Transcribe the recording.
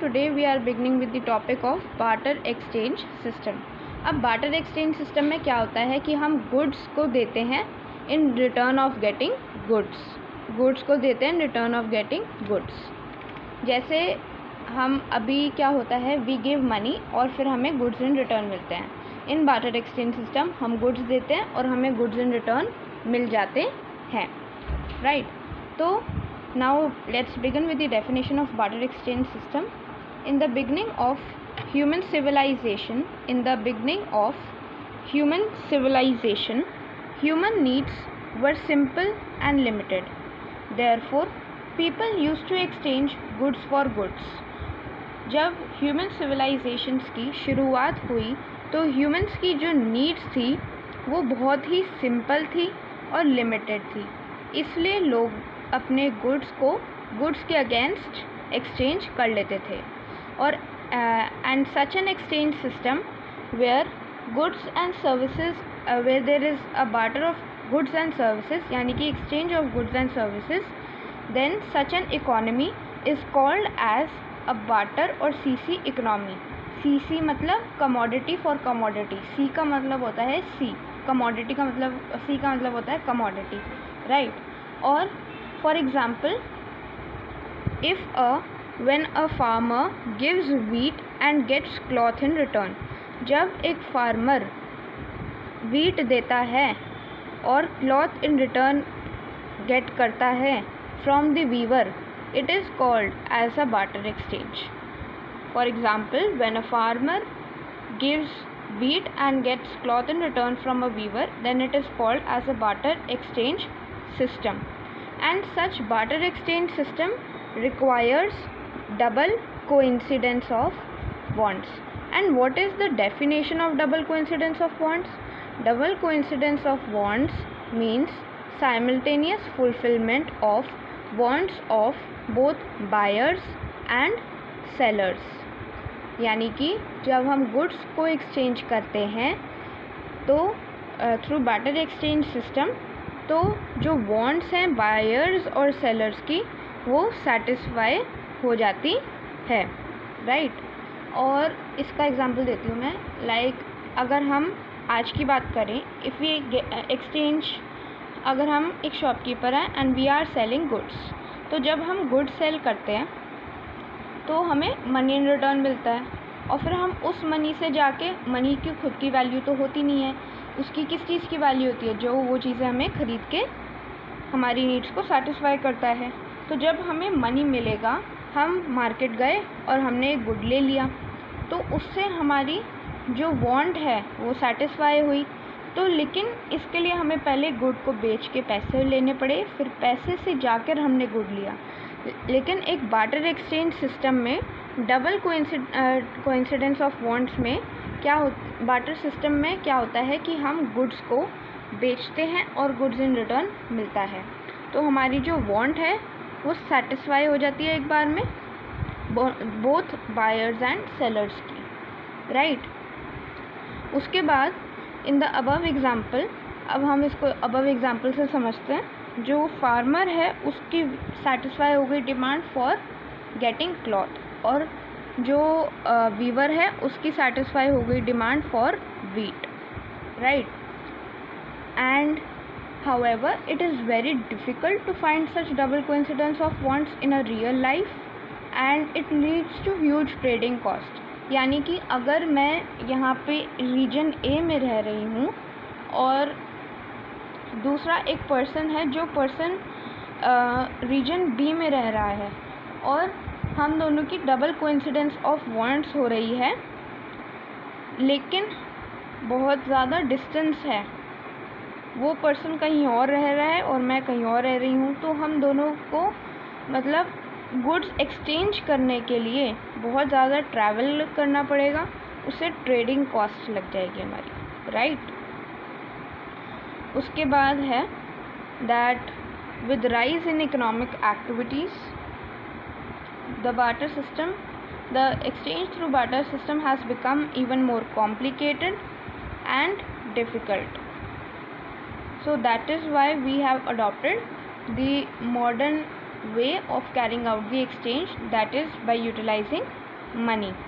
today we are beginning with the topic of barter exchange system. अब barter exchange system में क्या होता है कि हम goods को देते हैं in return of getting goods को देते हैं in return of getting goods. जैसे हम अभी क्या होता है we give money और फिर हमें goods in return मिलते हैं. In barter exchange system हम goods देते हैं और हमें goods in return मिल जाते हैं, right? तो now let's begin with the definition of barter exchange system. In the beginning of human civilization, human needs were simple and limited. Therefore, people used to exchange goods for goods. जब human civilisations की शुरुआत हुई तो humans की जो needs थी वो बहुत ही सिंपल थी और लिमिटेड थी, इसलिए लोग अपने गुड्स के अगेंस्ट एक्सचेंज कर लेते थे. और and such an exchange system where goods and services where there is a barter of goods and services, यानी कि exchange of goods and services, then such an economy is called as a barter और CC economy. CC मतलब commodity for commodity, C का मतलब होता है सी, commodity का मतलब सी का मतलब होता है कमोडिटी, राइट. और for example when a farmer gives wheat and gets cloth in return, जब एक फार्मर वीट देता है और क्लॉथ इन रिटर्न गेट करता है from the weaver, it is called as a barter exchange. For example, when a farmer gives wheat and gets cloth in return from a weaver, then it is called as a barter exchange system. And such barter exchange system requires double coincidence of wants. And what is the definition of double coincidence of wants? Double coincidence of wants means simultaneous fulfillment of wants of both buyers and sellers. यानी कि जब हम goods को exchange करते हैं तो through barter exchange system, तो जो वांट्स हैं बायर्स और सेलर्स की वो सेटिस्फाई हो जाती है, राइट. और इसका एग्जांपल देती हूँ मैं. लाइक अगर हम आज की बात करें, इफ़ वी एक्सचेंज, अगर हम एक शॉपकीपर हैं and we are selling goods, तो जब हम गुड्स सेल करते हैं तो हमें मनी इन रिटर्न मिलता है और फिर हम उस मनी से जाके, मनी की खुद की वैल्यू तो होती नहीं है, उसकी किस चीज़ की वैल्यू होती है, जो वो चीज़ें हमें ख़रीद के हमारी नीड्स को सेटिस्फाई करता है. तो जब हमें मनी मिलेगा, हम मार्केट गए और हमने एक गुड ले लिया, तो उससे हमारी जो वांट है वो सेटिस्फाई हुई. तो लेकिन इसके लिए हमें पहले गुड को बेच के पैसे लेने पड़े, फिर पैसे से जाकर हमने गुड लिया. लेकिन एक बार्टर एक्सचेंज सिस्टम में डबल कोइंसिडेंस ऑफ वांट्स में क्या बार्टर सिस्टम में क्या होता है कि हम गुड्स को बेचते हैं और गुड्स इन रिटर्न मिलता है. तो हमारी जो वांट है वो सेटिस्फाई हो जाती है एक बार में, बोथ बायर्स एंड सेलर्स की, राइट. उसके बाद इन द अबव एग्जाम्पल, अब हम इसको अबव एग्जाम्पल से समझते हैं. जो फार्मर है उसकी सेटिस्फाई हो गई डिमांड फॉर गेटिंग क्लॉथ, और जो वीवर है उसकी सेटिस्फाई हो गई demand for wheat, right. And however, it is very difficult to find such double coincidence of wants in a real life and it leads to huge trading cost. यानी कि अगर मैं यहाँ पे रीजन ए में रह रही हूँ और दूसरा एक पर्सन है जो पर्सन रीजन बी में रह रहा है और हम दोनों की डबल कोइंसिडेंस ऑफ वांट्स हो रही है, लेकिन बहुत ज़्यादा डिस्टेंस है, वो पर्सन कहीं और रह रहा है और मैं कहीं और रह रही हूँ, तो हम दोनों को मतलब गुड्स एक्सचेंज करने के लिए बहुत ज़्यादा ट्रैवल करना पड़ेगा, उससे ट्रेडिंग कॉस्ट लग जाएगी हमारी, राइट. उसके बाद है that with rise in economic activities the barter system, the exchange through barter system has become even more complicated and difficult. So that is why we have adopted the modern way of carrying out the exchange, that is by utilizing money.